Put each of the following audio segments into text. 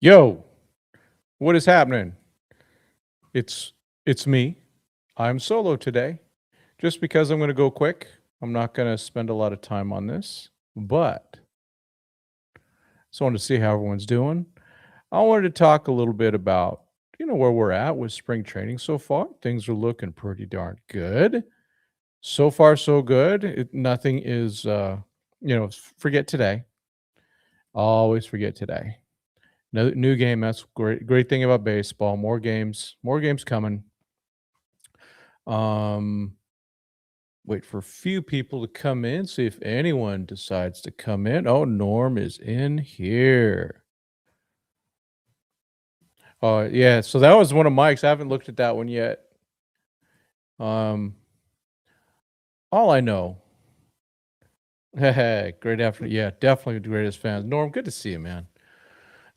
Yo, what is happening? It's it's me. I'm solo today. Just because I'm going to go quick, I'm not going to spend a lot of time on this, but just wanted to see how everyone's doing. I wanted to talk a little bit about, where we're at with spring training so far. Things are looking pretty darn good. So far so good. Nothing is forget today. Always forget today. No new game. That's great thing about baseball. More games coming. Um, Wait for a few people to come in, see if anyone decides to come in. Oh, Norm is in here. Oh, yeah. So that was one of Mike's. I haven't looked at that one yet. Um, all I know. Hey, great afternoon. Yeah, definitely the greatest fans. Norm, good to see you, man.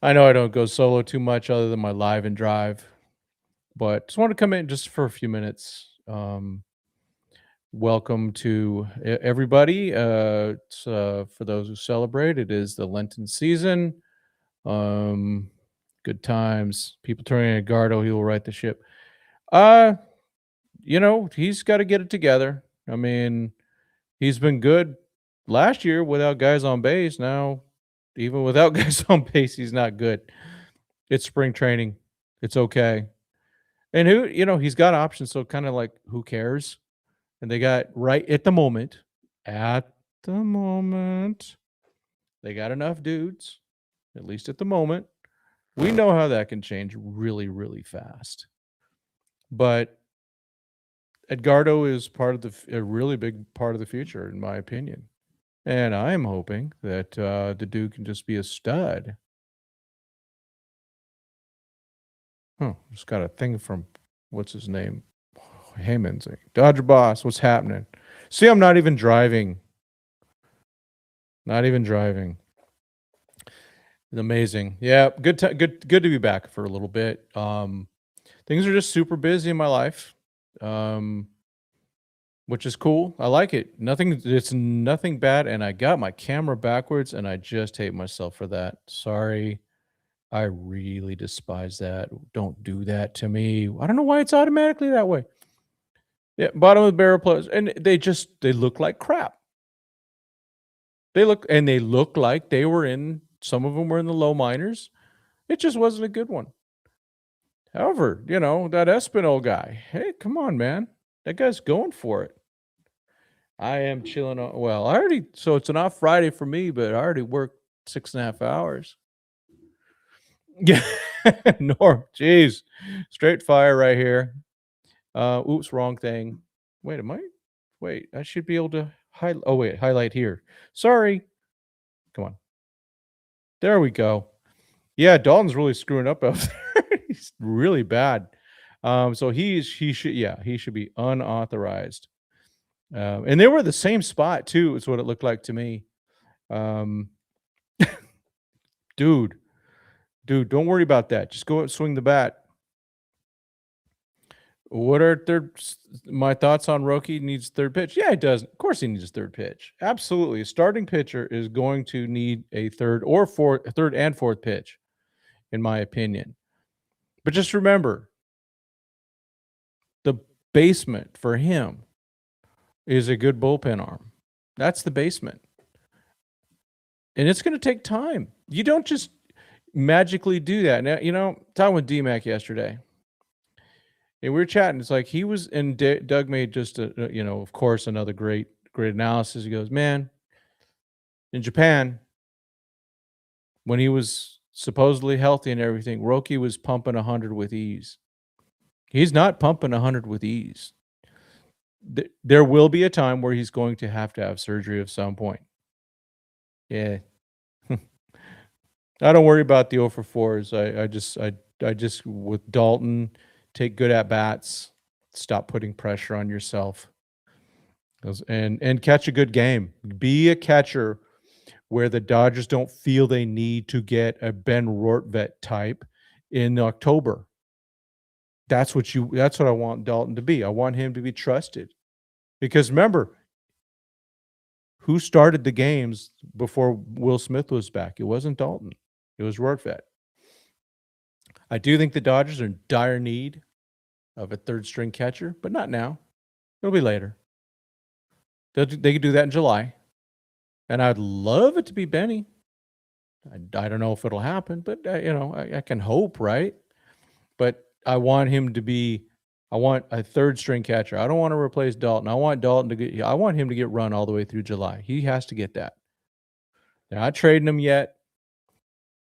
I know I don't go solo too much other than my live and drive, but just want to come in just for a few minutes. Welcome to everybody. For those who celebrate, it is the Lenten season. Um, Good times. People turning Edgardo, he will right the ship. Uh, he's got to get it together. I mean, he's been good last year without guys on base. Now, even without guys on base, he's not good. It's spring training. It's okay. And he's got options. So kind of like, who cares? And they got right at the moment, they got enough dudes, at least at the moment. We know how that can change really, really fast. But Edgardo is part of a really big part of the future, in my opinion. And I'm hoping that the dude can just be a stud. Huh. Just got a thing from what's his name? Heyman's Dodger boss. What's happening? See, I'm not even driving. Not even driving. Amazing. Yeah, good to be back for a little bit. Things are just super busy in my life. Um, which is cool. I like it. It's nothing bad, and I got my camera backwards, and I just hate myself for that. Sorry. I really despise that. Don't do that to me. I don't know why it's automatically that way. Yeah, bottom of the barrel plus, and they look like crap. They look like they were in some of them were in the low minors. It just wasn't a good one. However, that Espinal guy, hey, come on, man. That guy's going for it. I am chilling on so it's an off Friday for me, but I already worked 6.5 hours. Yeah. Norm, jeez. Straight fire right here. Oops, wrong thing. Wait, I should be able to highlight here. Sorry. Come on. There we go. Yeah, Dalton's really screwing up out there. He's really bad. So he should be unauthorized. And they were the same spot too, is what it looked like to me. Um, dude, don't worry about that. Just go out and swing the bat. What are my thoughts on Roki needs third pitch? Yeah, it does. Of course he needs a third pitch. Absolutely. A starting pitcher is going to need a third and fourth pitch, in my opinion. But just remember, the basement for him is a good bullpen arm. That's the basement. And it's going to take time. You don't just magically do that. Now, talking with DMAC yesterday, and we were chatting. It's like he was, and Doug made just of course, another great analysis. He goes, man, in Japan, when he was supposedly healthy and everything, Roki was pumping 100 with ease. He's not pumping 100 with ease. There will be a time where he's going to have surgery of some point. Yeah. I don't worry about the 0 for 4s. I just with Dalton, take good at bats, stop putting pressure on yourself, and catch a good game. Be a catcher where the Dodgers don't feel they need to get a Ben Rortvedt type in October. That's what I want Dalton to be. I want him to be trusted. Because remember, who started the games before Will Smith was back? It wasn't Dalton. It was Rortvedt. I do think the Dodgers are in dire need of a third string catcher, but not now. It'll be later. They could do that in July, and I'd love it to be Benny. I don't know if it'll happen, but, I can hope, right? But I want him to be I want a third string catcher. I don't wanna replace Dalton. I want him to get run all the way through July. He has to get that. They're not trading him yet.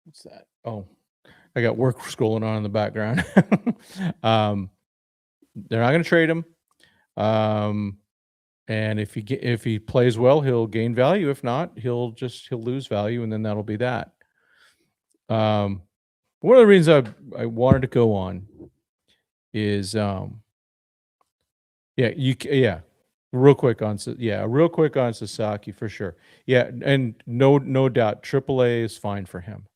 What's that? Oh, I got work scrolling on in the background. Um, they're not gonna trade him. Um, and if he plays well, he'll gain value. If not, he'll lose value, and then that'll be that. Um, one of the reasons I wanted to go on is, yeah, real quick on Sasaki for sure. Yeah, and no doubt, AAA is fine for him.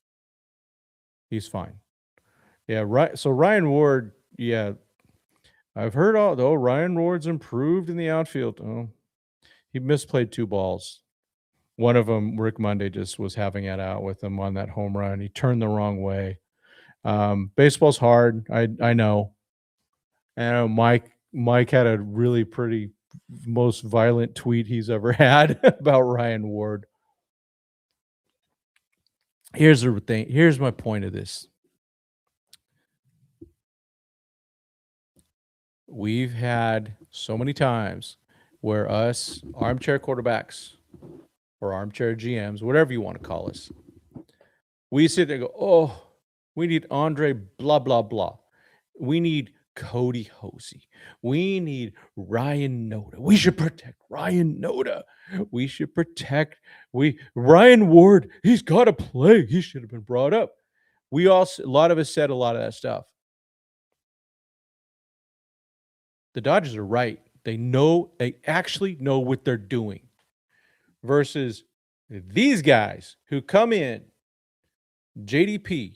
He's fine. Yeah, right. So Ryan Ward, yeah, I've heard all though Ryan Ward's improved in the outfield. Oh, he misplayed 2 balls. One of them, Rick Monday just was having it out with him on that home run. He turned the wrong way. Baseball's hard. I know. And Mike had a really pretty most violent tweet he's ever had about Ryan Ward. Here's the thing. Here's my point of this. We've had so many times where us armchair quarterbacks or armchair GMs, whatever you want to call us, we sit there and go, oh, we need Andre blah, blah, blah. We need Cody Hosey. We need Ryan Noda. We should protect Ryan Noda. We should protect Ryan Ward. He's got to play. He should have been brought up. A lot of us said a lot of that stuff. The Dodgers are right. They actually know what they're doing. Versus these guys who come in, JDP,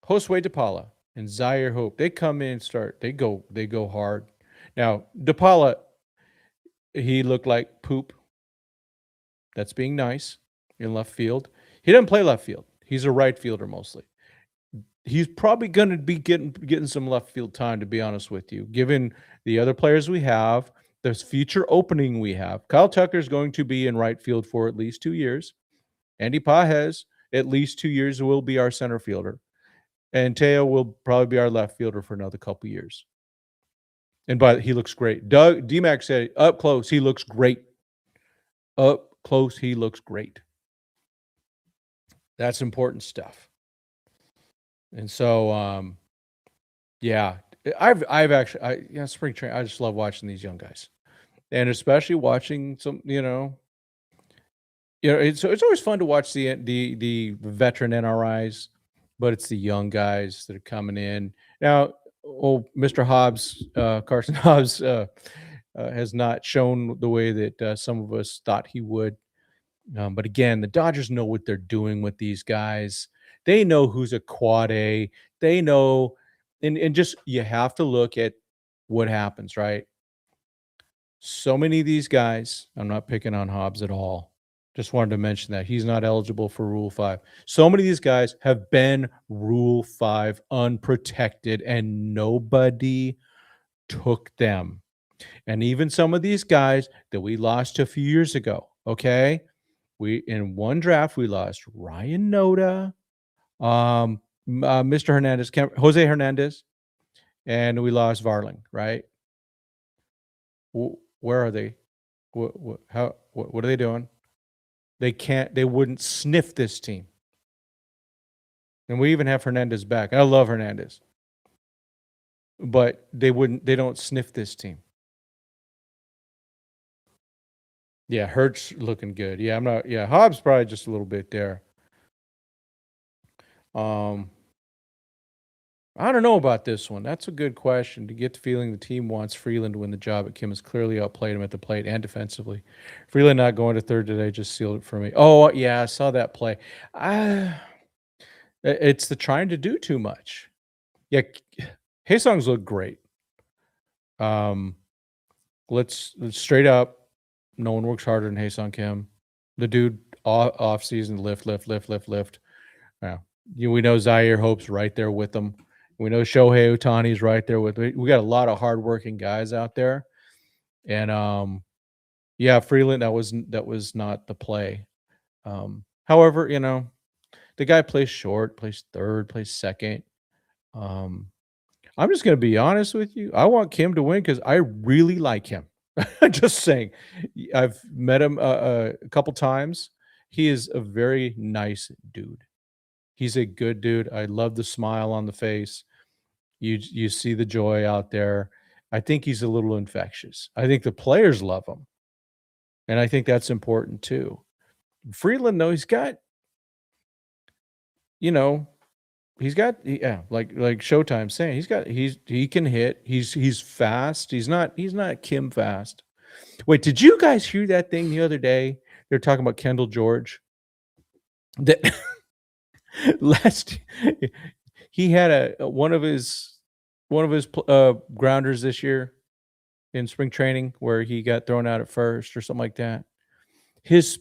Josue DePaula, and Zaire Hope. They come in, they go hard. Now, DePaula, he looked like poop. That's being nice in left field. He doesn't play left field. He's a right fielder mostly. He's probably going to be getting some left field time, to be honest with you, given the other players we have, this future opening we have. Kyle Tucker is going to be in right field for at least 2 years. Andy Pages, at least 2 years, will be our center fielder. And Teo will probably be our left fielder for another couple years. And he looks great. D-Mac said, up close, he looks great. Up close, he looks great. That's important stuff. And so, yeah, I've actually, spring training. I just love watching these young guys, and especially watching some, it's always fun to watch the veteran NRIs, but it's the young guys that are coming in now. Mr. Hobbs, Carson Hobbs, has not shown the way that some of us thought he would. But again, the Dodgers know what they're doing with these guys. They know who's a quad A. They know, and just you have to look at what happens, right? So many of these guys, I'm not picking on Hobbs at all. Just wanted to mention that he's not eligible for Rule 5. So many of these guys have been Rule 5 unprotected, and nobody took them. And even some of these guys that we lost a few years ago, okay? In one draft, we lost Ryan Noda, Mr. Hernandez, Jose Hernandez, and we lost Varling, right? Where are they? What are they doing? They wouldn't sniff this team. And we even have Hernandez back. I love Hernandez. But they don't sniff this team. Yeah, Hurts looking good. Yeah, Hobbs probably just a little bit there. I don't know about this one. That's a good question. To get the feeling the team wants Freeland to win the job at Kim has clearly outplayed him at the plate and defensively. Freeland not going to third today just sealed it for me. Oh, yeah, I saw that play. It's the trying to do too much. Yeah, Haesung's look great. Let's straight up. No one works harder than Haesung Kim. The dude off season lift. Yeah. We know Zaire Hope's right there with them. We know Shohei Ohtani's right there with we got a lot of hardworking guys out there. And yeah, Freeland, that was not the play. However, the guy plays short, plays third, plays second. Um, I'm just gonna be honest with you. I want Kim to win because I really like him. Just saying. I've met him a couple times. He is a very nice dude. He's a good dude. I love the smile on the face. You see the joy out there. I think he's a little infectious. I think the players love him, and I think that's important too. Freeland, though, you know, yeah, like Showtime saying, he can hit. He's fast. He's not Kim fast. Wait, did you guys hear that thing the other day? They're talking about Kendall George. That last he had one of his grounders this year in spring training where he got thrown out at first or something like that. His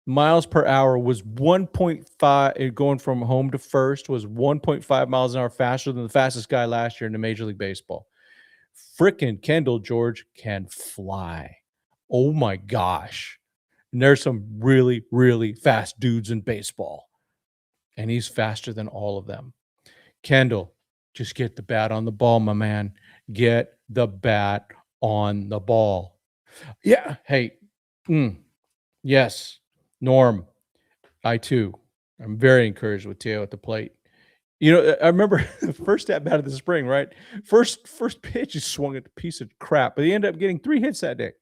miles per hour was 1.5 going from home to first was 1.5 miles an hour faster than the fastest guy last year in the Major League Baseball. Frickin' Kendall George can fly. Oh my gosh. And there's some really, really fast dudes in baseball. And he's faster than all of them. Kendall, just get the bat on the ball, my man. Get the bat on the ball. Yeah. Hey. Yes. Norm. I too. I'm very encouraged with Teo at the plate. I remember the first at bat of the spring, right? First pitch, he swung at a piece of crap, but he ended up getting 3 hits that day.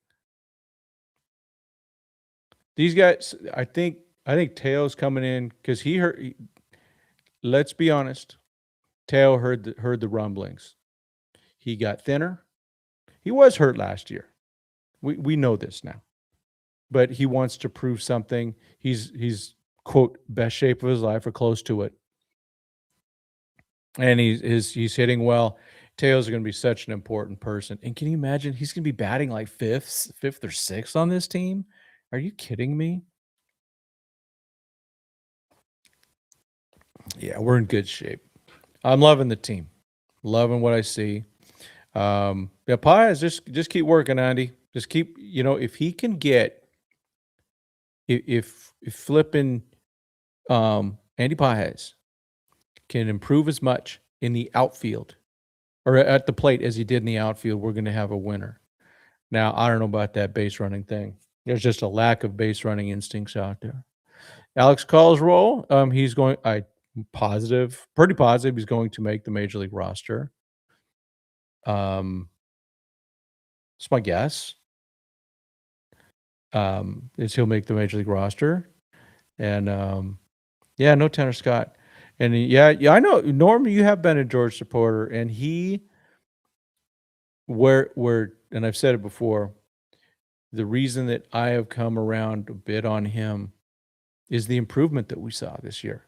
These guys, I think Teo's coming in because he heard. Let's be honest, Teo heard the rumblings. He got thinner. He was hurt last year. We know this now, but he wants to prove something. He's quote best shape of his life or close to it, and he's hitting well. Teo's going to be such an important person. And can you imagine he's going to be batting like fifth or sixth on this team? Are you kidding me? Yeah, we're in good shape. I'm loving the team. Loving what I see. Yeah, Pies, just keep working, Andy. Just keep, if he can get if flipping Andy Pajes can improve as much in the outfield or at the plate as he did in the outfield, we're going to have a winner. Now, I don't know about that base running thing. There's just a lack of base running instincts out there. Alex Call's role, he's going. Pretty positive, he's going to make the major league roster. It's my guess. Is he'll make the major league roster, and yeah, no Tanner Scott, and yeah, I know Norm. You have been a George supporter, and and I've said it before. The reason that I have come around a bit on him is the improvement that we saw this year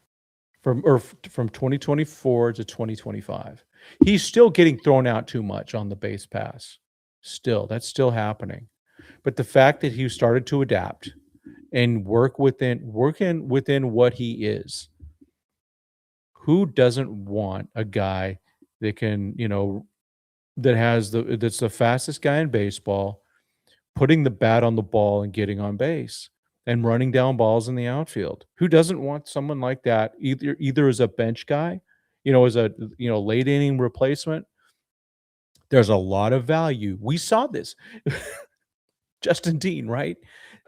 from 2024 to 2025. He's still getting thrown out too much on the base pass. That's still happening. But the fact that he started to adapt and working within what he is, who doesn't want a guy that can, that's the fastest guy in baseball, putting the bat on the ball and getting on base and running down balls in the outfield? Who doesn't want someone like that either as a bench guy, as a late inning replacement? There's a lot of value. We saw this. Justin Dean, right?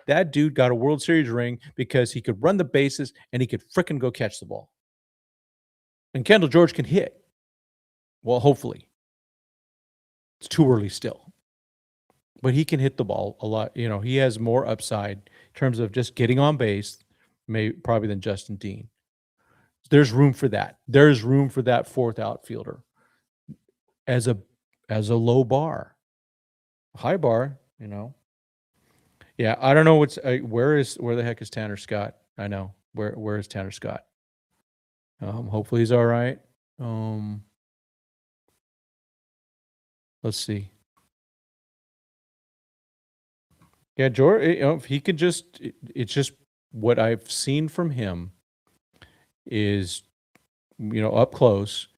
That dude got a World Series ring because he could run the bases and he could fricking go catch the ball. And Kendall George can hit. Well, hopefully. It's too early still. But he can hit the ball a lot. He has more upside in terms of just getting on base, probably than Justin Dean. There's room for that. There's room for that fourth outfielder as a low bar. High bar, Yeah, I don't know where the heck is Tanner Scott? I know. Where is Tanner Scott? Hopefully he's all right. Let's see. Yeah, George, if he could it's just what I've seen from him is up close.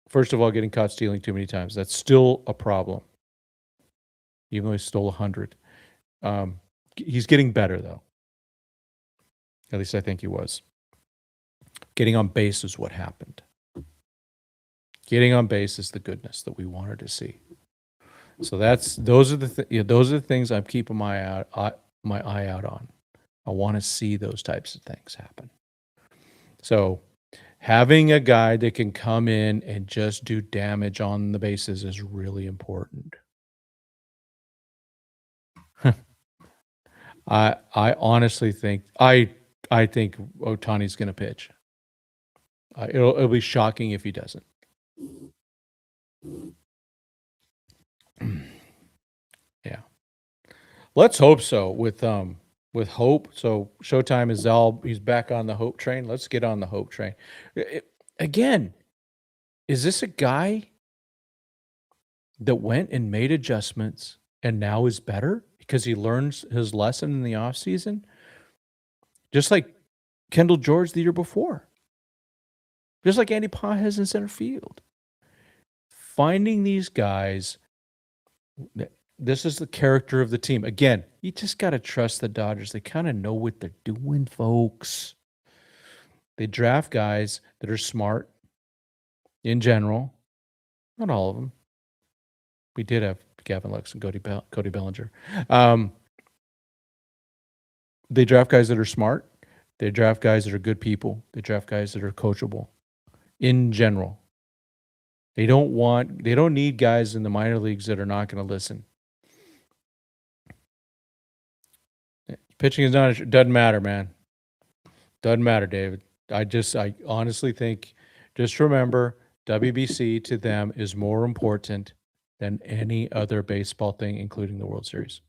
First of all, getting caught stealing too many times. That's still a problem, even though he stole 100. He's getting better, though. At least I think he was. Getting on base is what happened. Getting on base is the goodness that we wanted to see. So those are the things I'm keeping my eye out on. I want to see those types of things happen. So having a guy that can come in and just do damage on the bases is really important. I honestly think I think Otani's going to pitch. It'll be shocking if he doesn't. Yeah. Let's hope so with Hope. So Showtime is he's back on the Hope train. Let's get on the Hope train. Again, is this a guy that went and made adjustments and now is better because he learns his lesson in the offseason? Just like Kendall George the year before. Just like Andy Pages in center field. Finding these guys, this is the character of the team. Again, you just got to trust the Dodgers. They kind of know what they're doing, folks. They draft guys that are smart in general. Not all of them. We did have Gavin Lux and Cody Bellinger. They draft guys that are smart. They draft guys that are good people. They draft guys that are coachable in general. They don't need guys in the minor leagues that are not going to listen. Pitching doesn't matter, man. Doesn't matter, David. I honestly think, just remember, WBC to them is more important than any other baseball thing, including the World Series.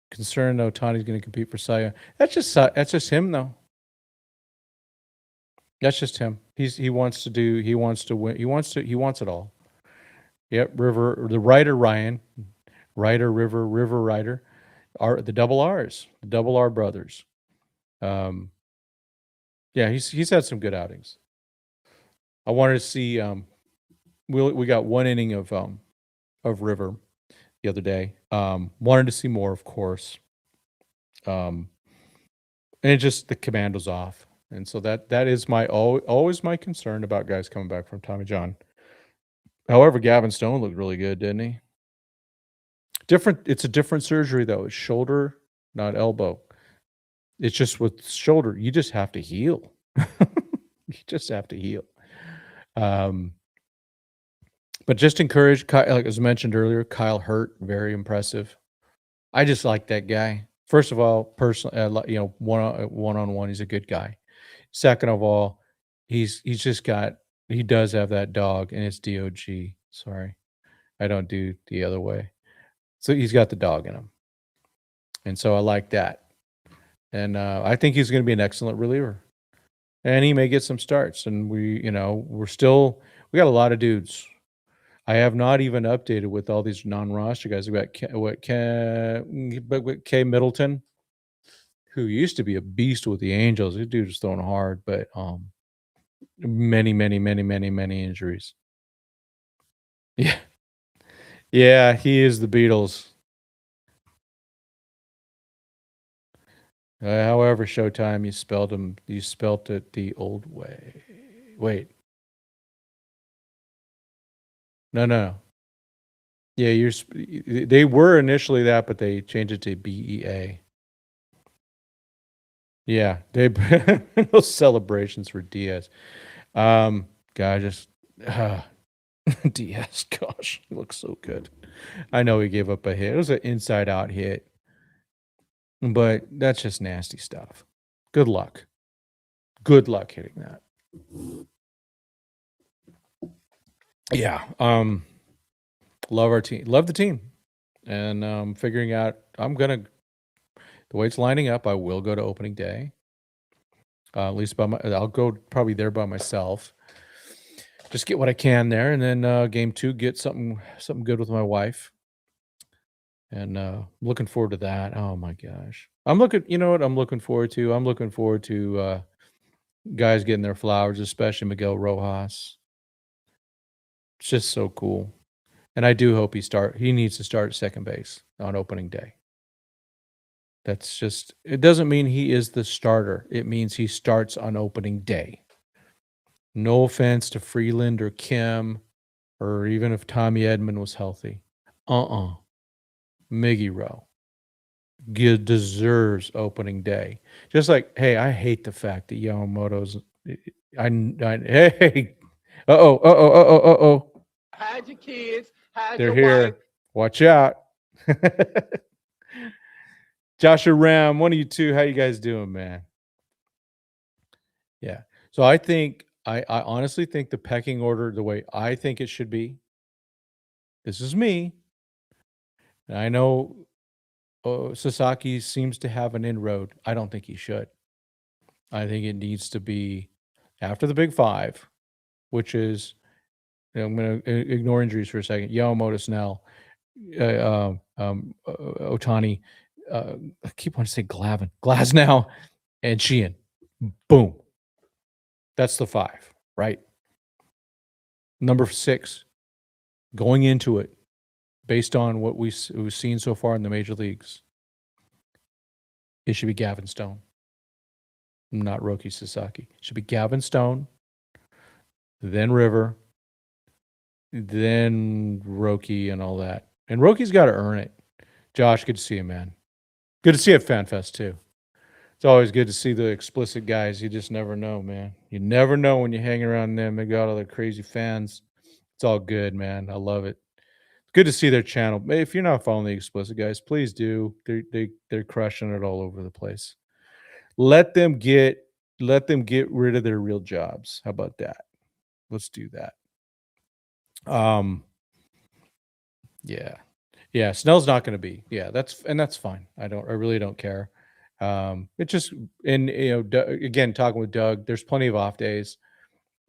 Concerned Otani's going to compete for Cy Young. That's just him, though. That's just him. He wants to win. He wants it all. Yep, the writer Ryan, River Rider, are the double R's, the double R brothers. Yeah, he's had some good outings. I wanted to see we got one inning of River the other day. Wanted to see more, of course. And it just the command was off. And so that is always my concern about guys coming back from Tommy John. However, Gavin Stone looked really good, didn't he? It's a different surgery though. It's shoulder, not elbow. It's just with shoulder, you just have to heal. You just have to heal. But just encourage, like as mentioned earlier, Kyle Hurt, very impressive. I just like that guy. First of all, personally, one-on-one, he's a good guy. Second of all, he does have that dog, and it's DOG. Sorry, I don't do the other way. So he's got the dog in him, and so I like that. And I think he's going to be an excellent reliever, and he may get some starts. And we got a lot of dudes. I have not even updated with all these non-roster guys. We got K Middleton, who used to be a beast with the Angels. This dude is throwing hard, but many injuries. Yeah. Yeah, he is the Beatles. However, Showtime, you spelled it the old way. Wait. No. Yeah, they were initially that, but they changed it to BEA. Yeah, those celebrations for Diaz. Diaz, gosh, he looks so good. I know he gave up a hit. It was an inside-out hit, but that's just nasty stuff. Good luck. Good luck hitting that. Yeah. Love our team. Love the team. And figuring out the way it's lining up, I will go to opening day. At least I'll go probably there by myself. Just get what I can there, and then game 2, get something good with my wife. And looking forward to that. Oh my gosh. I'm looking. You know what? I'm looking forward to. I'm looking forward to guys getting their flowers, especially Miguel Rojas. It's just so cool. And I do hope he needs to start at second base on opening day. That's just it doesn't mean he is the starter. It means he starts on opening day. No offense to Freeland or Kim or even if Tommy Edman was healthy. Uh-uh. Miggy Rowe deserves opening day. Just like, hey, I hate the fact that Yamamoto's hey. Uh-oh, uh-oh, uh-oh, uh-oh. Hide your kids, hide They're your wife. here. Watch out. Joshua Ram, one of you two, how you guys doing, man? Yeah. So I honestly think the pecking order, the way I think it should be, this is me. And I know Sasaki seems to have an inroad. I don't think he should. I think it needs to be after the big five, which is, I'm going to ignore injuries for a second. Yamamoto, Snell, Otani, I keep wanting to say Glasnow, and Sheehan. Boom. That's the five, right? Number 6, going into it, based on what we've seen so far in the major leagues, it should be Gavin Stone, not Roki Sasaki. It should be Gavin Stone, then River, then Roki and all that. And Roki's got to earn it. Josh, good to see you, man. Good to see you at FanFest, too. It's always good to see the explicit guys. You just never know, man. You never know when you hang around them. They got all their crazy fans. It's all good, man. I love it. Good to see their channel. If you're not following the explicit guys, please do. They're crushing it all over the place. Let them get rid of their real jobs. How about that? Let's do that. Yeah. Yeah, Snell's not going to be. Yeah, that's fine. I really don't care. It just and again talking with Doug, there's plenty of off days.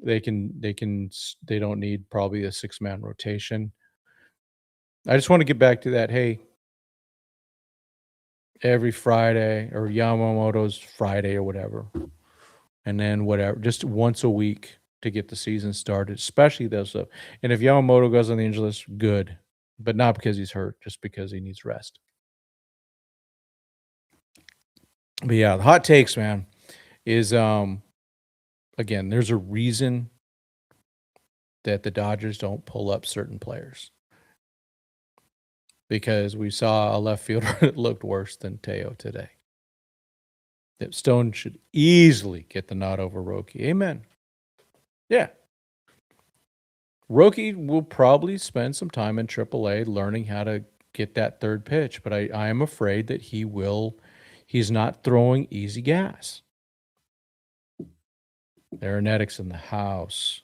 They don't need probably a 6-man rotation. I just want to get back to that. Hey, every Friday or Yamamoto's Friday or whatever, and then whatever, just once a week to get the season started, especially those stuff. And if Yamamoto goes on the injury list, good, but not because he's hurt, just because he needs rest. But yeah, the hot takes, man, is again, there's a reason that the Dodgers don't pull up certain players. Because we saw a left fielder that looked worse than Teo today. That Stone should easily get the nod over Roki. Amen. Yeah. Roki will probably spend some time in AAA learning how to get that third pitch, but I am afraid that he's not throwing easy gas. Aeronetics in the house.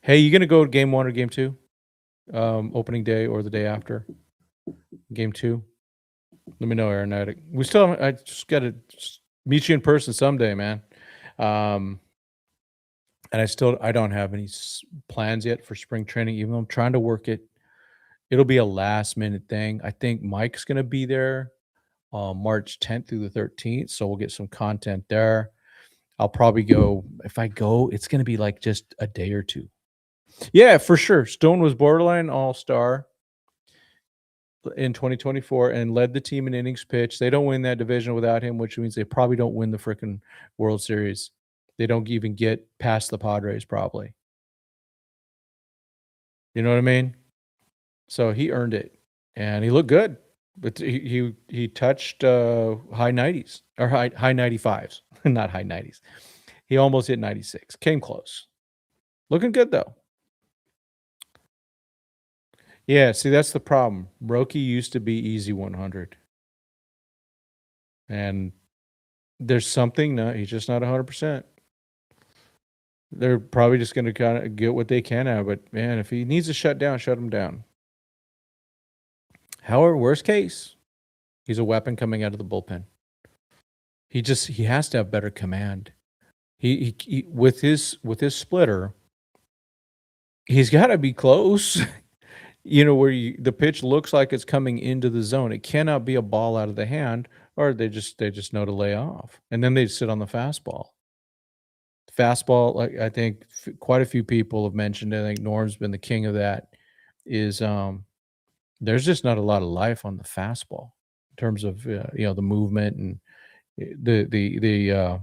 Hey, you going to go to game 1 or game 2? Opening day or the day after? Game 2? Let me know, Aeronetic. I just got to meet you in person someday, man. And I don't have any plans yet for spring training, even though I'm trying to work it. It'll be a last minute thing. I think Mike's going to be there March 10th through the 13th. So we'll get some content there. I'll probably go. If I go, it's going to be like just a day or two. Yeah, for sure. Stone was borderline all-star in 2024 and led the team in innings pitched. They don't win that division without him, which means they probably don't win the freaking World Series. They don't even get past the Padres probably. You know what I mean? So he earned it, and he looked good. But he touched high 90s or high 95s, not high 90s. He almost hit 96. Came close. Looking good though. Yeah, see, that's the problem. Roki used to be easy 100. And there's something, no, he's just not 100%. They're probably just going to kind of get what they can out of it. Man, if he needs to shut him down. However, worst case, he's a weapon coming out of the bullpen. He has to have better command. He with his splitter, he's got to be close. Where the pitch looks like it's coming into the zone. It cannot be a ball out of the hand, or they just know to lay off, and then they sit on the fastball. Fastball, like, I think quite a few people have mentioned, I think Norm's been the king of that, is, there's just not a lot of life on the fastball in terms of, the movement and the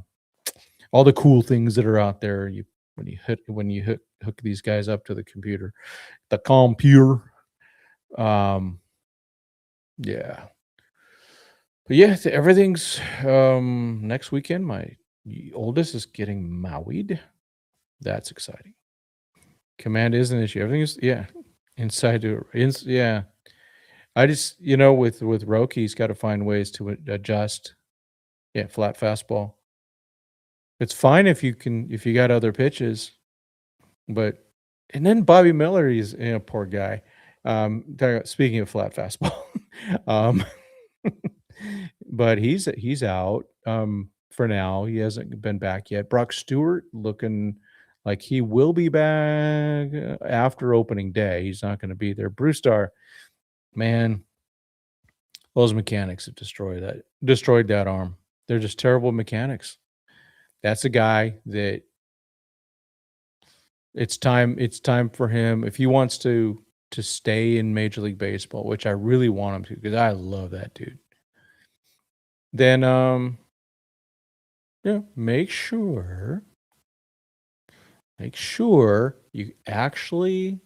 all the cool things that are out there. When you hook these guys up to the computer, the computer. Um, yeah. But yeah, everything's next weekend. My oldest is getting married. That's exciting. Command is an issue. Everything is, yeah, inside to yeah. I just, with Roki, he's got to find ways to adjust. Yeah, flat fastball. It's fine if you got other pitches, but and then Bobby Miller, he's, poor guy. Speaking of flat fastball, um, but he's out for now. He hasn't been back yet. Brock Stewart looking like he will be back after opening day. He's not going to be there. Brewstar, man, those mechanics have destroyed that arm. They're just terrible mechanics. That's a guy that it's time for him if he wants to stay in Major League Baseball, which I really want him to because I love that dude. Then yeah, make sure you actually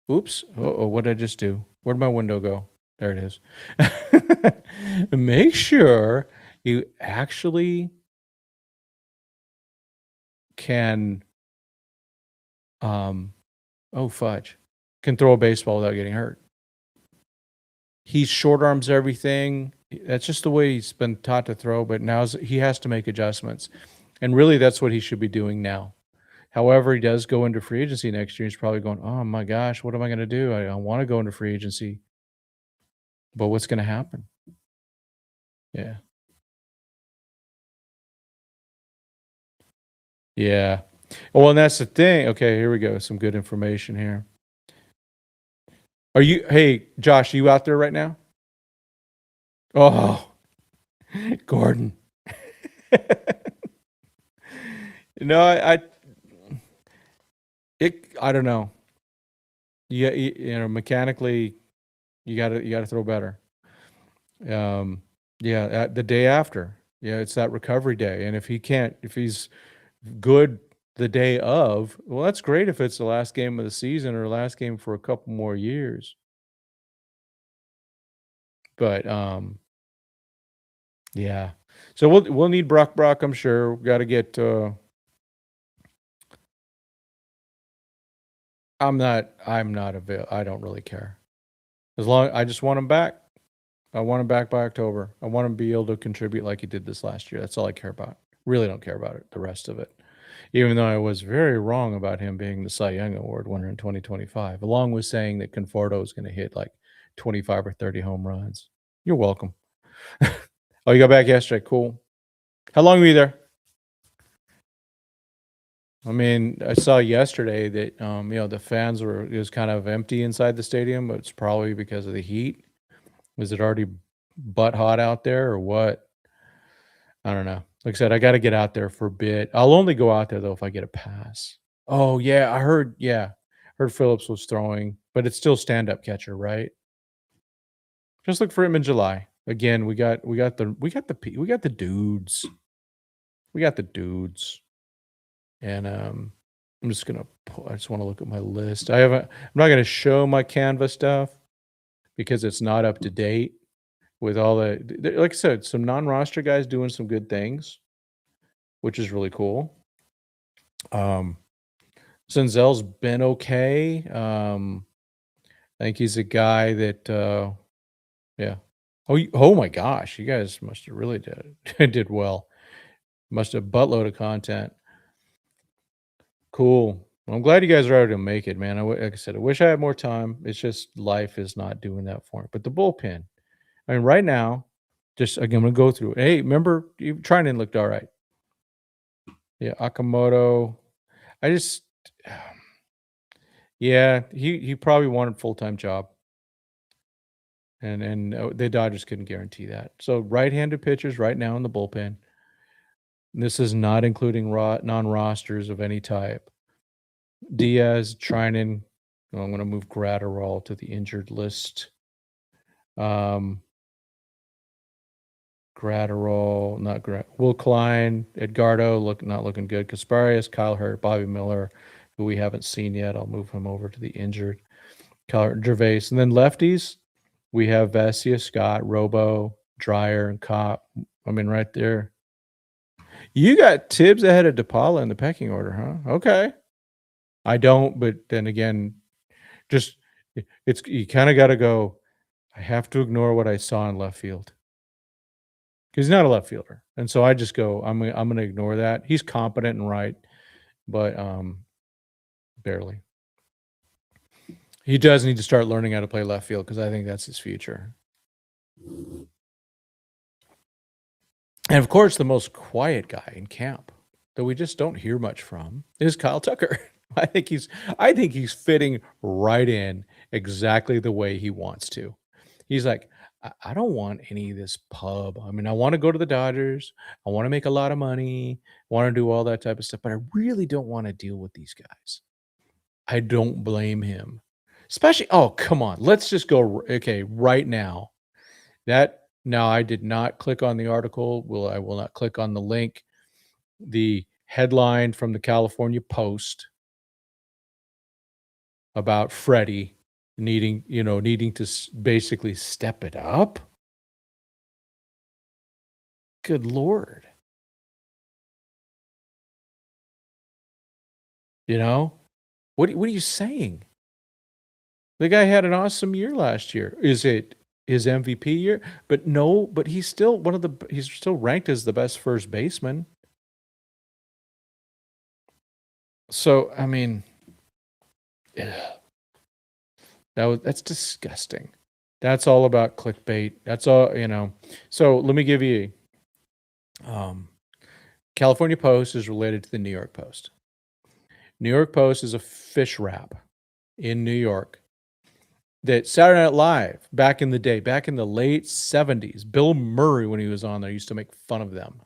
oops. Oh, what did I just do? Where'd my window go? There it is. Make sure you actually can oh fudge. Can throw a baseball without getting hurt. He short arms everything. That's just the way he's been taught to throw, but now he has to make adjustments. And really that's what he should be doing now. However, he does go into free agency next year. He's probably going, "Oh my gosh, what am I going to do? I want to go into free agency." But what's going to happen? Yeah. Yeah. Well, and that's the thing. Okay, here we go. Some good information here. Hey, Josh, are you out there right now? Oh, Gordon. No, I don't know. Yeah, mechanically, you gotta throw better. Yeah, the day after. Yeah, it's that recovery day, and if he's good the day of, well, that's great if it's the last game of the season or last game for a couple more years. But yeah. So we'll need Brock. I'm sure. Got to get. I'm not avail. I don't really care. As long I just want him back. I want him back by October. I want him to be able to contribute like he did this last year. That's all I care about. Really don't care about it. The rest of it. Even though I was very wrong about him being the Cy Young Award winner in 2025, along with saying that Conforto is going to hit like 25 or 30 home runs. You're welcome. Oh, you got back yesterday. Cool. How long were you there? I mean, I saw yesterday that the fans it was kind of empty inside the stadium, but it's probably because of the heat. Was it already butt hot out there or what? I don't know. Like I said, I got to get out there for a bit. I'll only go out there though if I get a pass. Oh yeah, I heard. Yeah, heard Phillips was throwing, but it's still stand-up catcher, right? Just look for him in July. Again, we got the dudes. We got the dudes. And I'm just gonna. I just want to look at my list. I'm not gonna show my Canva stuff because it's not up to date with all like I said, some non-roster guys doing some good things, which is really cool. Senzel's been okay. I think he's a guy that, yeah. Oh my gosh, you guys must have really did well. Must have buttload of content. Cool. Well, I'm glad you guys are able to make it, man. Like I said, I wish I had more time. It's just life is not doing that for me. But the bullpen, I mean, right now, just again, I'm gonna go through. Hey, remember you trying and looked all right. Yeah, Akamoto. I just, yeah, he probably wanted full time job. and the Dodgers couldn't guarantee that. So right-handed pitchers right now in the bullpen. This is not including non-rosters of any type. Diaz, Trinan. I'm going to move Gratterall to the injured list. Gratterall, not Will Klein, Edgardo, not looking good. Kasparius, Kyle Hurt, Bobby Miller, who we haven't seen yet. I'll move him over to the injured. Kyle Gervais. And then lefties, we have Vesia, Scott, Robo, Dreyer, and Kopp. I mean, right there. You got Tibbs ahead of DePaula in the pecking order, huh? Okay. I don't, but then again, just it's you kind of got to go. I have to ignore what I saw in left field because he's not a left fielder, and so I just go. I'm going to ignore that. He's competent and right, but barely. He does need to start learning how to play left field because I think that's his future. And of course, the most quiet guy in camp that we just don't hear much from is Kyle Tucker. I think he's fitting right in exactly the way he wants to. He's like, I don't want any of this pub. I mean, I want to go to the Dodgers. I want to make a lot of money. I want to do all that type of stuff, but I really don't want to deal with these guys. I don't blame him. Especially, oh, come on. Let's just go, okay, right now. Now, I did not click on the article. I will not click on the link. The headline from the California Post about Freddie needing to basically step it up. Good Lord. What are you saying? The guy had an awesome year last year. Is it his MVP year? But no, but he's still he's still ranked as the best first baseman. So, I mean, that's disgusting. That's all about clickbait. That's all, So let me give you California Post is related to the New York Post. New York Post is a fish wrap in New York that Saturday Night Live back in the day, back in the late 70s, Bill Murray, when he was on there, used to make fun of them.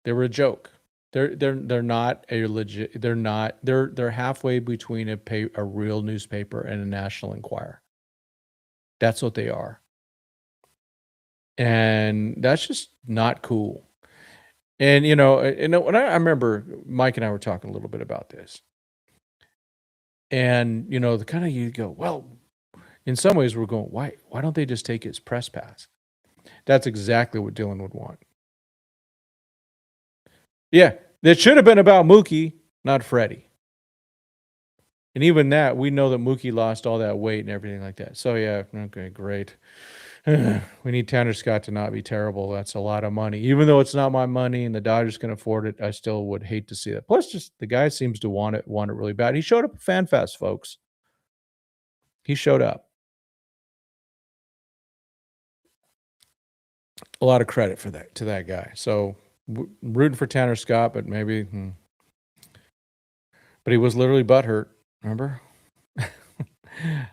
They were a joke. They're not a legit. They're halfway between a real newspaper and a National Enquirer. That's what they are, and that's just not cool. And when I remember Mike and I were talking a little bit about this, and the kind of you go, well, in some ways we're going, why don't they just take his press pass? That's exactly what Dylan would want. Yeah, that should have been about Mookie, not Freddie. And even that, we know that Mookie lost all that weight and everything like that. So yeah, okay, great. We need Tanner Scott to not be terrible. That's a lot of money. Even though it's not my money and the Dodgers can afford it, I still would hate to see that. Plus, just the guy seems to want it really bad. He showed up at FanFest, folks. He showed up. A lot of credit for that to that guy. So rooting for Tanner Scott, but maybe, but he was literally butthurt. Remember?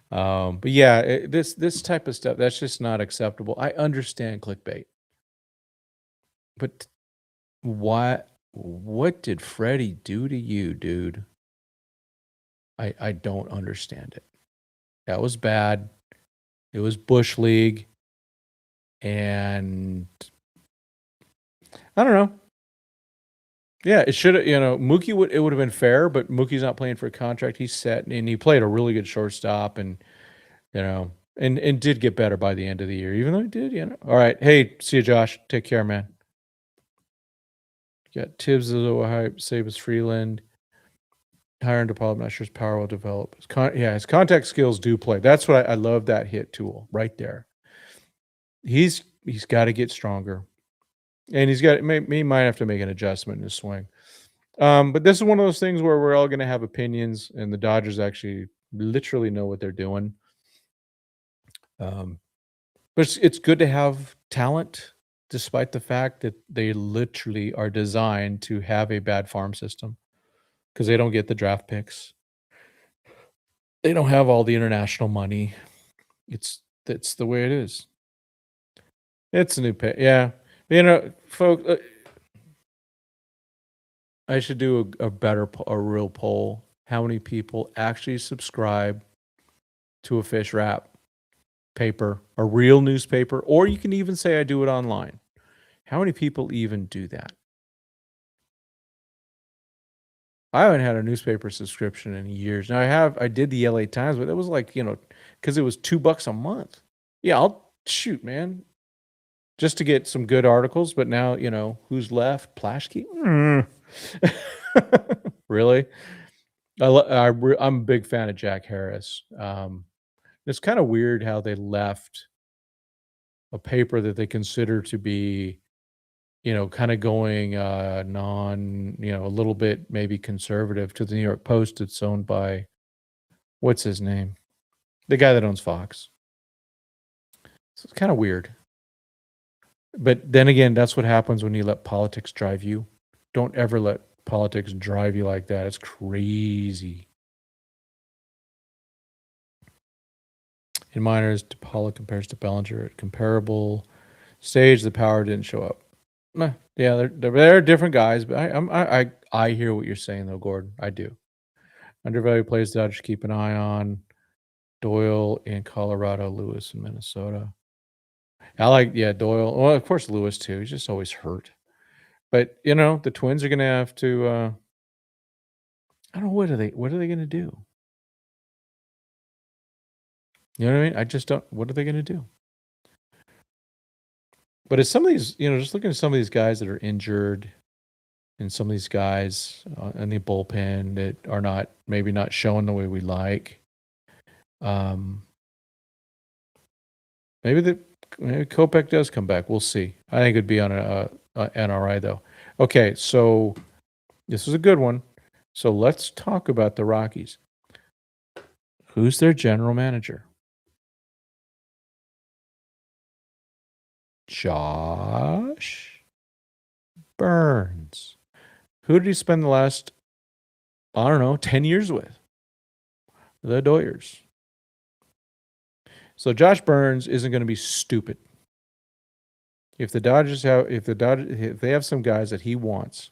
But yeah, this type of stuff, that's just not acceptable. I understand clickbait, but what did Freddie do to you, dude? I don't understand it. That was bad. It was Bush League, and I don't know. Yeah, it should have, Mookie it would have been fair, but Mookie's not playing for a contract. He's set, and he played a really good shortstop, and and did get better by the end of the year, even though he did, All right, hey, see you, Josh. Take care, man. You got Tibbs as a hype, Sabas Freeland, Hiring DePaul. I'm not sure his power will develop. His contact skills do play. That's what I love, that hit tool right there. He's got to get stronger. And he might have to make an adjustment in his swing. But this is one of those things where we're all going to have opinions, and the Dodgers actually literally know what they're doing. But it's good to have talent, despite the fact that they literally are designed to have a bad farm system because they don't get the draft picks. They don't have all the international money. That's the way it is. It's a new pay. Yeah, you know, folks. I should do a real poll. How many people actually subscribe to a fish wrap paper, a real newspaper, or you can even say I do it online. How many people even do that? I haven't had a newspaper subscription in years. Now I did the LA Times, but it was like, because it was $2 a month. Yeah, I'll shoot, man. Just to get some good articles, but now, who's left? Plashke? Really? I'm a big fan of Jack Harris. It's kind of weird how they left a paper that they consider to be, kind of going a little bit maybe conservative, to the New York Post. It's owned by, what's his name? The guy that owns Fox. So it's kind of weird. But then again, that's what happens when you let politics drive you. Don't ever let politics drive you like that. It's crazy. In minors, DePaula compares to Bellinger at comparable stage. The power didn't show up. Yeah, they're different guys, but I hear what you're saying though, Gordon. I do. Undervalued plays Dodgers keep an eye on. Doyle in Colorado, Lewis in Minnesota. I like Doyle. Well, of course Lewis too. He's just always hurt. But the Twins are gonna have to. I don't know, what are they gonna do? You know what I mean? I just don't. What are they gonna do? But it's some of these, just looking at some of these guys that are injured, and some of these guys in the bullpen that are maybe not showing the way we like. Maybe Kopech does come back. We'll see. I think it'd be on a NRI though. Okay, so this is a good one. So let's talk about the Rockies. Who's their general manager? Josh Burns. Who did he spend the last, 10 years with? The Doyers. So Josh Burns isn't going to be stupid. If they have some guys that he wants,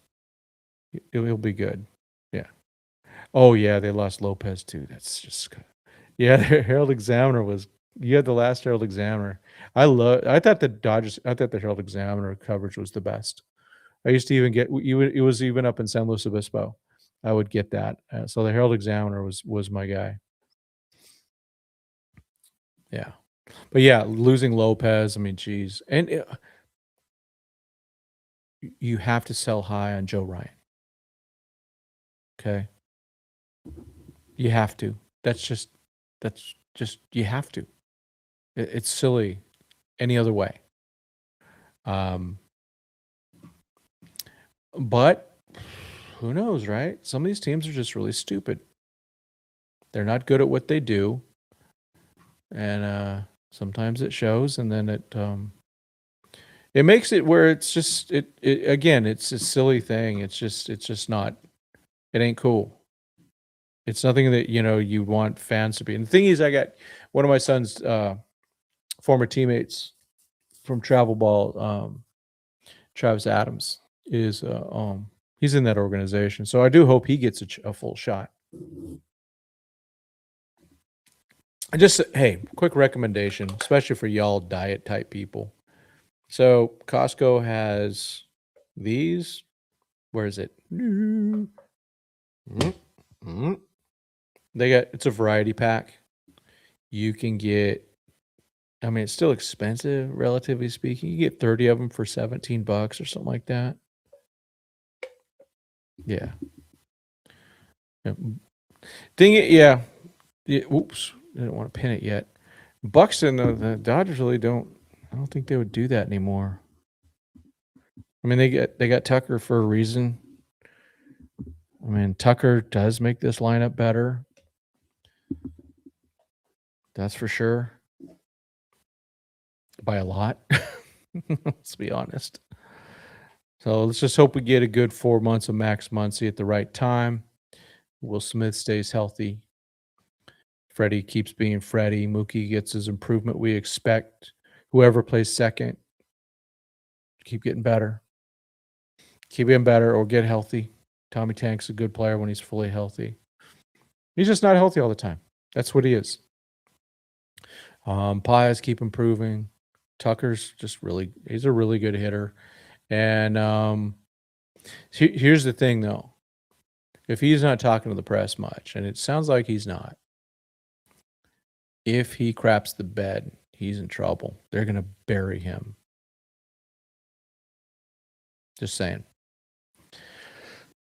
he'll be good. Yeah. Oh yeah, they lost Lopez too. That's just good. Yeah. The Herald Examiner you had the last Herald Examiner. I thought the Herald Examiner coverage was the best. I used to even get it was even up in San Luis Obispo. I would get that. So the Herald Examiner was my guy. Yeah. But yeah, losing Lopez, I mean, geez. And you have to sell high on Joe Ryan. Okay. You have to. That's just you have to. It's silly any other way. But who knows, right? Some of these teams are just really stupid. They're not good at what they do. And sometimes it shows, and then it makes it where it's just again, it's a silly thing. It's just not, it ain't cool. It's nothing that you want fans to be. And the thing is, I got one of my son's former teammates from travel ball, Travis Adams, is he's in that organization. So I do hope he gets a full shot. Hey, quick recommendation, especially for y'all diet type people. So Costco has these. Where is it? It's a variety pack. You can get, I mean, it's still expensive, relatively speaking. You get 30 of them for $17 or something like that. Yeah. Yeah. Oops. I didn't want to pin it yet. Buxton, the Dodgers really don't. I don't think they would do that anymore. I mean, they got Tucker for a reason. I mean, Tucker does make this lineup better. That's for sure. By a lot. Let's be honest. So let's just hope we get a good 4 months of Max Muncy at the right time. Will Smith stays healthy. Freddie keeps being Freddie. Mookie gets his improvement we expect. Whoever plays second, keep getting better. Keep getting better or get healthy. Tommy Tank's a good player when he's fully healthy. He's just not healthy all the time. That's what he is. Pies keep improving. Tucker's just he's a really good hitter. And here's the thing, though. If he's not talking to the press much, and it sounds like he's not, if he craps the bed, he's in trouble. They're going to bury him. Just saying.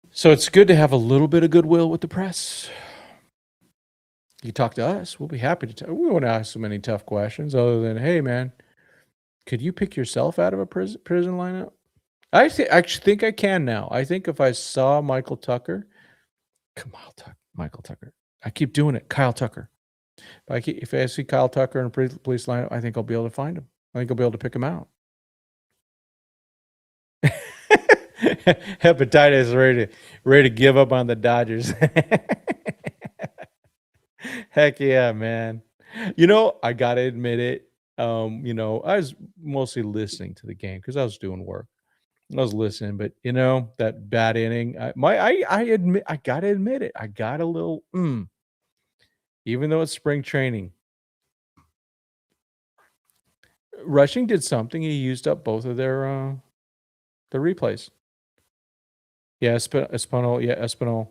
So it's good to have a little bit of goodwill with the press. You talk to us, we'll be happy to talk. We won't ask so many tough questions other than, hey, man, could you pick yourself out of a prison lineup? I actually think I can now. I think if I saw Michael Tucker, Michael Tucker. I keep doing it. Kyle Tucker. If I see Kyle Tucker in a police lineup, I think I'll be able to find him. I think I'll be able to pick him out. Hepatitis ready to give up on the Dodgers. Heck yeah, man. I gotta admit it. I was mostly listening to the game because I was doing work. I was listening, but that bad inning. I gotta admit it. I got a little even though it's spring training. Rushing did something. He used up both of their replays. Yeah, Espinal. Yeah, Espinal.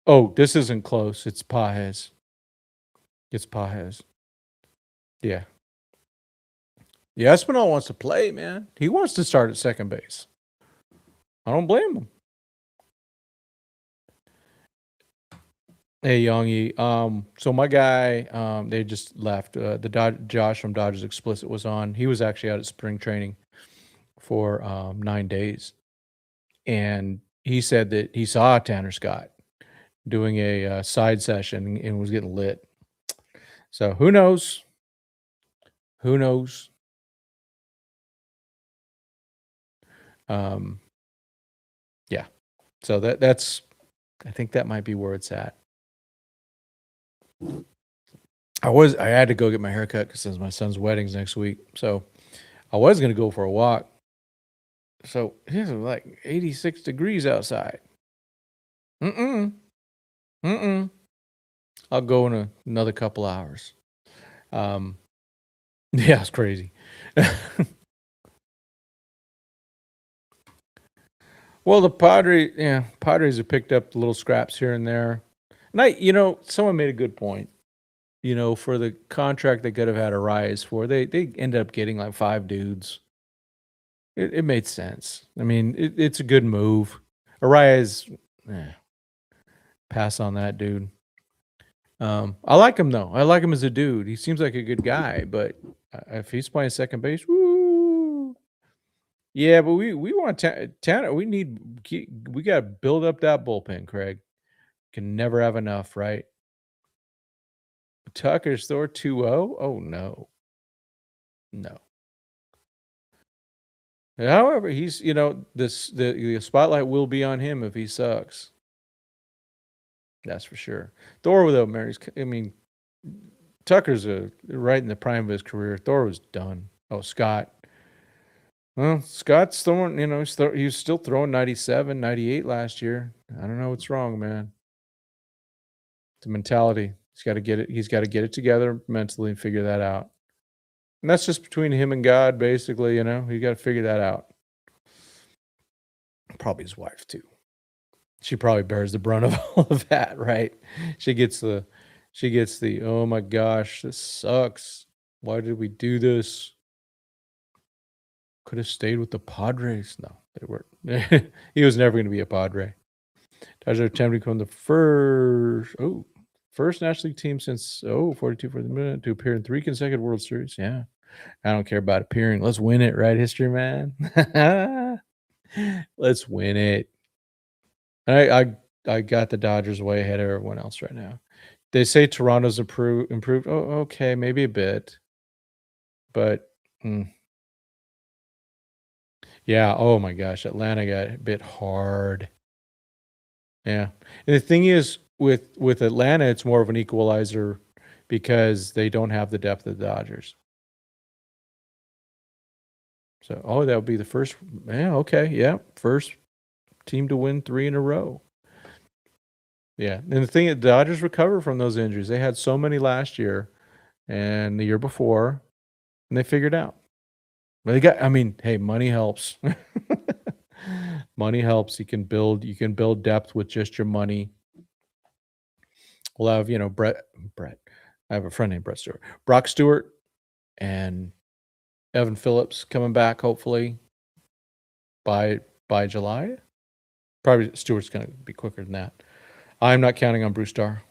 Oh, this isn't close. It's Pajes. Yeah. Yeah, Espinal wants to play, man. He wants to start at second base. I don't blame him. Hey, Youngie. So my guy, they just left. Josh from Dodgers Explicit was on. He was actually out at spring training for 9 days. And he said that he saw Tanner Scott doing a side session and was getting lit. So who knows? Who knows? Yeah. So that's I think that might be where it's at. I had to go get my hair cut because my son's wedding's next week. So I was gonna go for a walk. So it's like 86 degrees outside. I'll go in another couple hours. Yeah, it's crazy. Well, the Padres have picked up little scraps here and there. And someone made a good point. For the contract they could have had a rise for, they ended up getting like 5 dudes. It made sense. I mean, it's a good move. Arias, pass on that dude. I like him though. I like him as a dude. He seems like a good guy, but if he's playing second base, woo. Yeah, but we want Tanner. We got to build up that bullpen, Craig. Can never have enough, right? Tucker's Thor 2-0? Oh no. No. However, he's the spotlight will be on him if he sucks. That's for sure. Thor though, Tucker's right in the prime of his career. Thor was done. Oh, Scott. Well, Scott's throwing, he was still throwing 97, 98 last year. I don't know what's wrong, man. It's a mentality. He's got to get it. He's got to get it together mentally and figure that out. And that's just between him and God, basically. You got to figure that out. Probably his wife too. She probably bears the brunt of all of that, right? She gets the. Oh my gosh, this sucks. Why did we do this? Could have stayed with the Padres. No, they weren't. He was never going to be a Padre. Dodgers are attempting to become the first National League team since 42 for the minute to appear in 3 consecutive World Series. Yeah. I don't care about appearing. Let's win it, right, history man? Let's win it. I got the Dodgers way ahead of everyone else right now. They say Toronto's improved. Oh, okay, maybe a bit. But yeah, oh my gosh, Atlanta got a bit hard. Yeah. And the thing is with Atlanta, it's more of an equalizer because they don't have the depth of the Dodgers. So, that would be the first. Yeah, okay, yeah, first team to win 3 in a row. Yeah, and the thing, the Dodgers recover from those injuries. They had so many last year and the year before, and they figured out. But they got. I mean, hey, money helps. Money helps. You can build depth with just your money. We'll have, Brett. I have a friend named Brett Stewart. Brock Stewart and Evan Phillips coming back hopefully by July. Probably Stewart's going to be quicker than that. I'm not counting on Bruce Starr.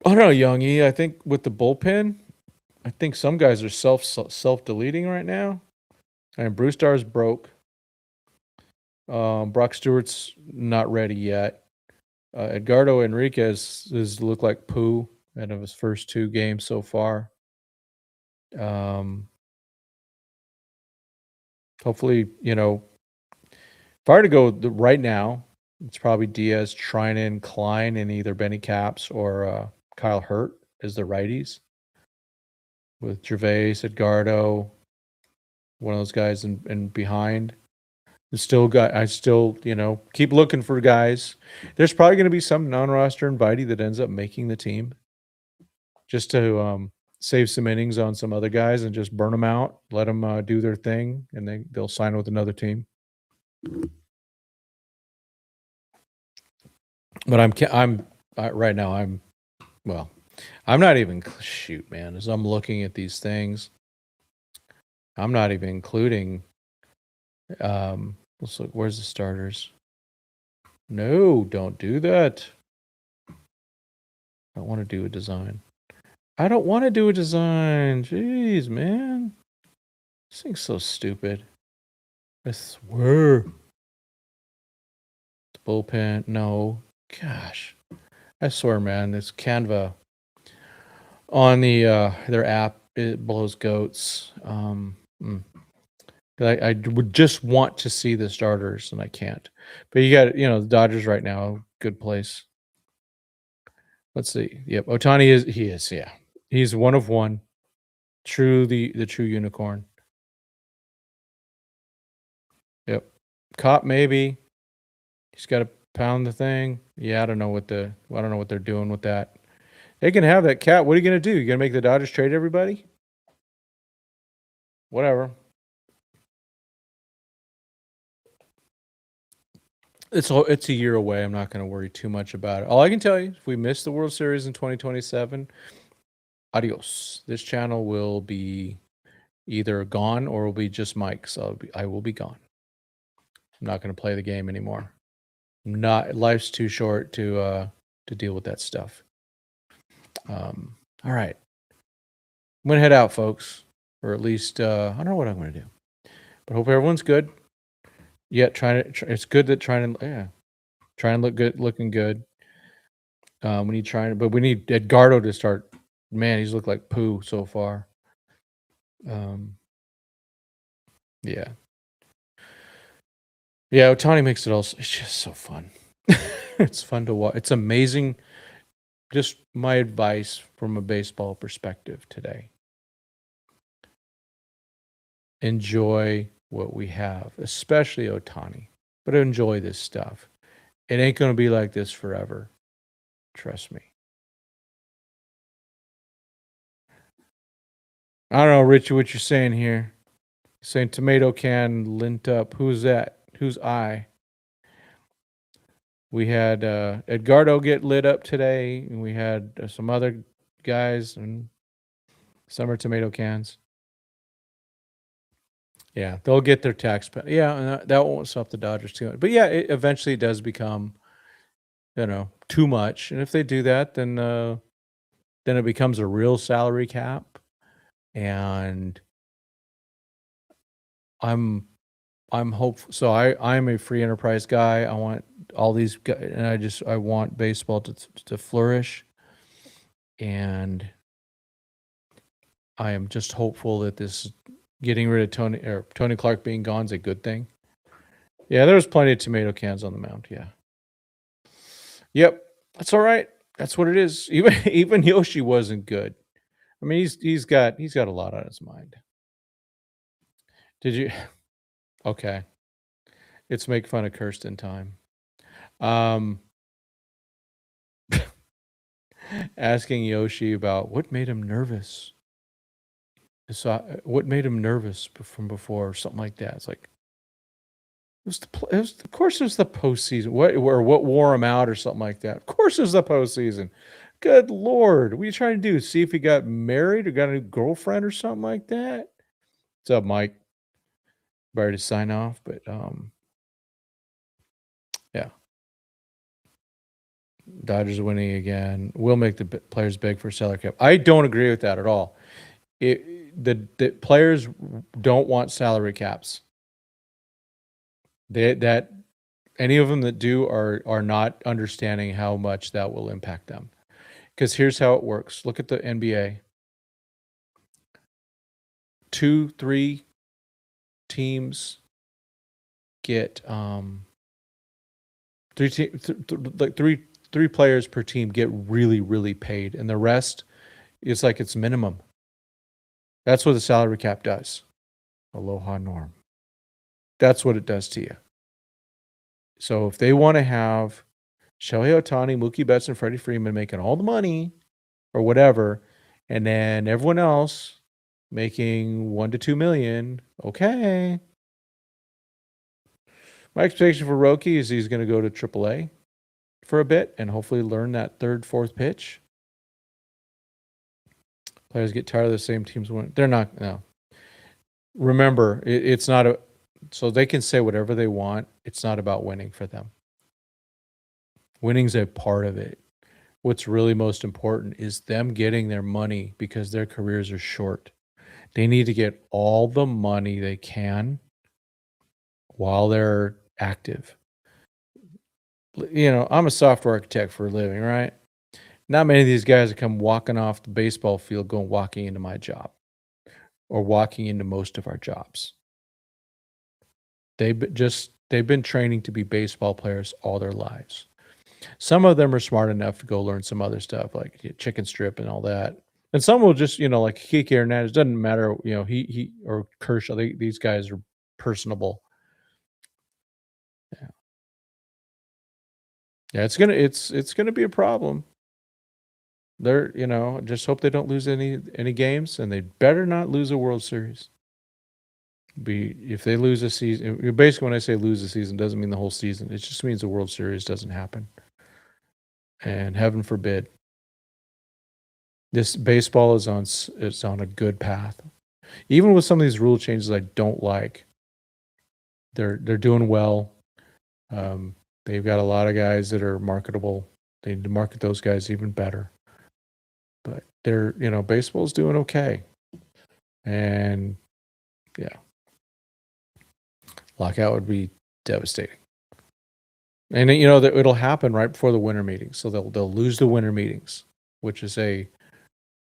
I don't know, Youngie. I think with the bullpen, I think some guys are self-deleting right now. And Bruce Starr's broke. Brock Stewart's not ready yet. Edgardo Enriquez has looked like poo out of his first 2 games so far. Hopefully, if I were to go right now, it's probably Diaz, Trinan, Klein, and either Benny Caps or Kyle Hurt as the righties. With Gervais, Edgardo, one of those guys in behind. I still, keep looking for guys. There's probably going to be some non-roster invitee that ends up making the team just to save some innings on some other guys and just burn them out, let them do their thing, and they'll sign with another team. But I'm right now. I'm not even shoot, man. As I'm looking at these things, I'm not even including. Let's look. Where's the starters? No, don't do that. I want to do a design. I don't want to do a design. Jeez, man. This thing's so stupid. I swear. The bullpen. No. Gosh. I swear, man. This Canva on the their app, it blows goats. I would just want to see the starters, and I can't. But you got, the Dodgers right now, good place. Let's see. Yep, Ohtani is, yeah. He's one of one. The true unicorn. Yep. Cop maybe. He's got to pound the thing. Yeah, I don't know what they're doing with that. They can have that cat. What are you gonna do? You gonna make the Dodgers trade everybody? Whatever. It's a year away. I'm not going to worry too much about it. All I can tell you, if we miss the World Series in 2027, adios. This channel will be either gone or will be just Mike. So I will be gone. I'm not going to play the game anymore. Life's too short to deal with that stuff. All right. I'm going to head out, folks. Or at least, I don't know what I'm going to do. But hope everyone's good. Yeah, it's good that try and look good, looking good. We need Edgardo to start. Man, he's looked like poo so far. Yeah. Yeah, Ohtani makes it all. It's just so fun. It's fun to watch. It's amazing. Just my advice from a baseball perspective today. Enjoy what we have, especially Ohtani. But enjoy this stuff. It ain't going to be like this forever. Trust me. I don't know, Richie, what you're saying here. You're saying tomato can lint up. Who's that? Who's I? We had Edgardo get lit up today, and we had some other guys, and some are tomato cans. Yeah, they'll get their tax. Yeah, and that won't stop the Dodgers too much. But yeah, it eventually does become, too much. And if they do that, then it becomes a real salary cap. And I'm hopeful. So I'm a free enterprise guy. I want all these guys, and I want baseball to flourish. And I am just hopeful that this getting rid of Tony Clark being gone is a good thing. Yeah, there was plenty of tomato cans on the mound. Yeah. Yep. That's all right. That's what it is. Even Yoshi wasn't good. I mean, he's got a lot on his mind. Did you? Okay, it's make fun of Kirsten time. Um, asking Yoshi about what made him nervous. So, what made him nervous from before, or something like that. It's like it was, of course, it was the postseason. What wore him out, or something like that. Of course, it was the postseason. Good Lord, what are you trying to do? See if he got married or got a new girlfriend or something like that? What's up, Mike? Ready to sign off, but yeah. Dodgers winning again will make the players beg for salary cap. I don't agree with that at all. The players don't want salary caps. That any of them that do are not understanding how much that will impact them. Because here's how it works. Look at the NBA. 2, 3 teams get three players per team get really, really paid, and the rest is like it's minimum. That's what the salary cap does. Aloha Norm. That's what it does to you. So if they want to have Shohei Ohtani, Mookie Betts, and Freddie Freeman making all the money or whatever, and then everyone else making 1 to 2 million, okay. My expectation for Roki is he's going to go to AAA for a bit and hopefully learn that third, fourth pitch. Players get tired of the same teams winning. They're not. No. Remember, it's not a. So they can say whatever they want. It's not about winning for them. Winning's a part of it. What's really most important is them getting their money because their careers are short. They need to get all the money they can while they're active. You know, I'm a software architect for a living, right? Not many of these guys that come walking off the baseball field going walking into my job or walking into most of our jobs. They've been training to be baseball players all their lives. Some of them are smart enough to go learn some other stuff like chicken strip and all that. And some will just, like Kike Hernandez, doesn't matter, he or Kershaw, these guys are personable. Yeah. Yeah, it's gonna be a problem. They're, just hope they don't lose any games, and they better not lose a World Series. If they lose a season, basically when I say lose a season, doesn't mean the whole season. It just means the World Series doesn't happen. And heaven forbid. This baseball is on a good path. Even with some of these rule changes I don't like, they're doing well. They've got a lot of guys that are marketable. They need to market those guys even better. But baseball's doing okay. And yeah. Lockout would be devastating. And it'll happen right before the winter meetings. So they'll lose the winter meetings, which is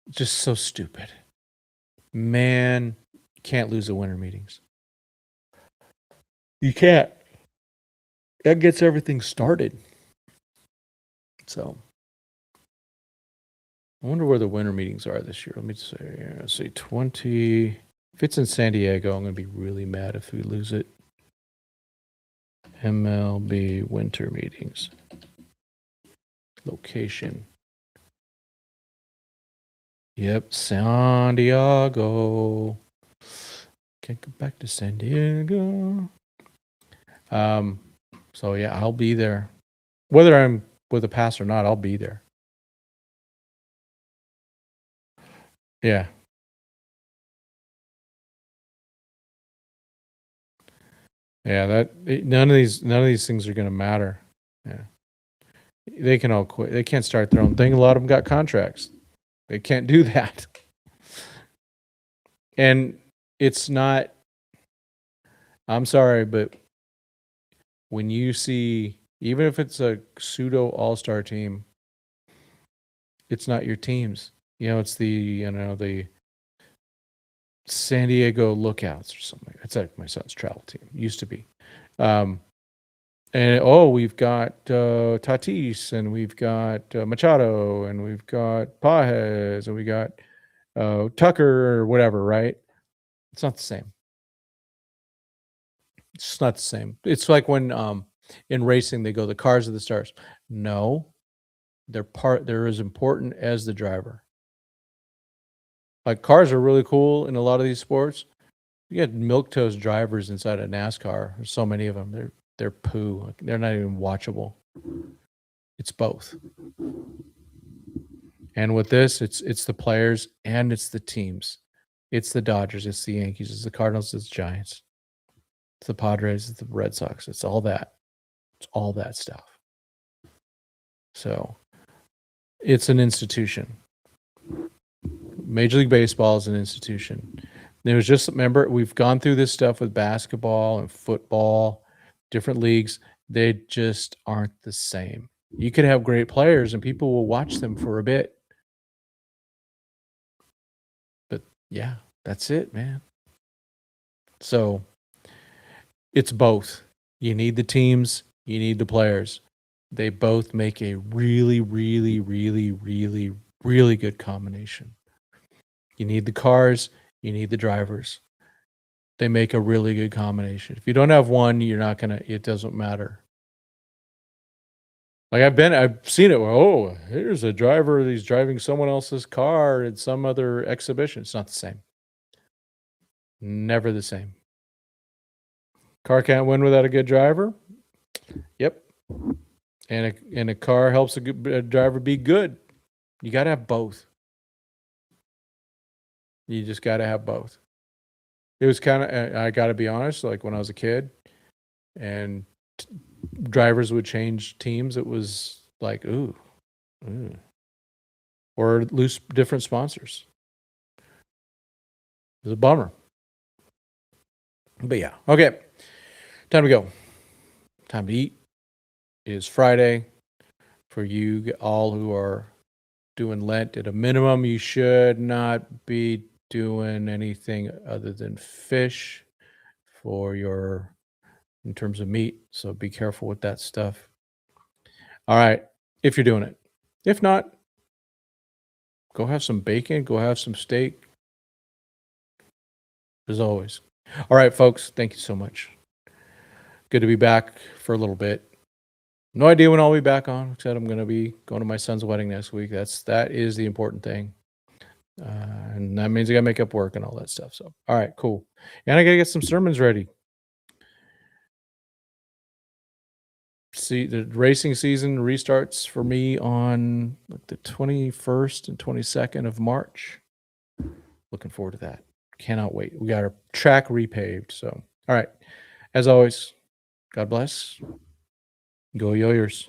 just so stupid. Man, you can't lose the winter meetings. You can't. That gets everything started. So I wonder where the winter meetings are this year. Let me say 20. If it's in San Diego, I'm going to be really mad if we lose it. MLB winter meetings. Location. Yep, San Diego. Can't go back to San Diego. So yeah, I'll be there. Whether I'm with a pass or not, I'll be there. Yeah. Yeah, none of these things are going to matter. Yeah. They can all quit. They can't start their own thing. A lot of them got contracts. They can't do that. And it's not, I'm sorry, but when you see, even if it's a pseudo all-star team, it's not your teams. It's the San Diego Lookouts or something. It's like my son's travel team. Used to be. And we've got Tatis, and we've got Machado, and we've got Pajes, and we got Tucker or whatever, right? It's not the same. It's just not the same. It's like when in racing they go, the cars are the stars. No, they're as important as the driver. Like, cars are really cool in a lot of these sports. You get milquetoast drivers inside a NASCAR. There's so many of them. They're poo. Like, they're not even watchable. It's both. And with this, it's the players and it's the teams. It's the Dodgers, it's the Yankees, it's the Cardinals, it's the Giants, it's the Padres, it's the Red Sox. It's all that. It's all that stuff. So it's an institution. Major League Baseball is an institution. There was just, remember, we've gone through this stuff with basketball and football, different leagues. They just aren't the same. You could have great players and people will watch them for a bit. But yeah, that's it, man. So it's both. You need the teams, you need the players. They both make a really, really, really, really, really good combination. You need the cars, you need the drivers. They make a really good combination. If you don't have one, you're not gonna, it doesn't matter. Like, I've seen it. Oh, here's a driver. He's driving someone else's car at some other exhibition. It's not the same. Never the same. Car can't win without a good driver. Yep. And a car helps a good driver be good. You got to have both. You just got to have both. It was kind of, I got to be honest, like when I was a kid and drivers would change teams, it was like, ooh. Or lose different sponsors. It was a bummer. But yeah, okay. Time to go. Time to eat. It is Friday. For you all who are doing Lent, at a minimum, you should not be doing anything other than fish in terms of meat. So be careful with that stuff. All right, if you're doing it. If not, go have some bacon, go have some steak. As always. All right, folks, thank you so much. Good to be back for a little bit. No idea when I'll be back on. Said I'm going to be going to my son's wedding next week. That is the important thing. And that means I got to make up work and all that stuff. So, all right, cool. And I got to get some sermons ready. See, the racing season restarts for me on like the 21st and 22nd of March. Looking forward to that. Cannot wait. We got our track repaved. So, all right. As always, God bless. Go Yoyers.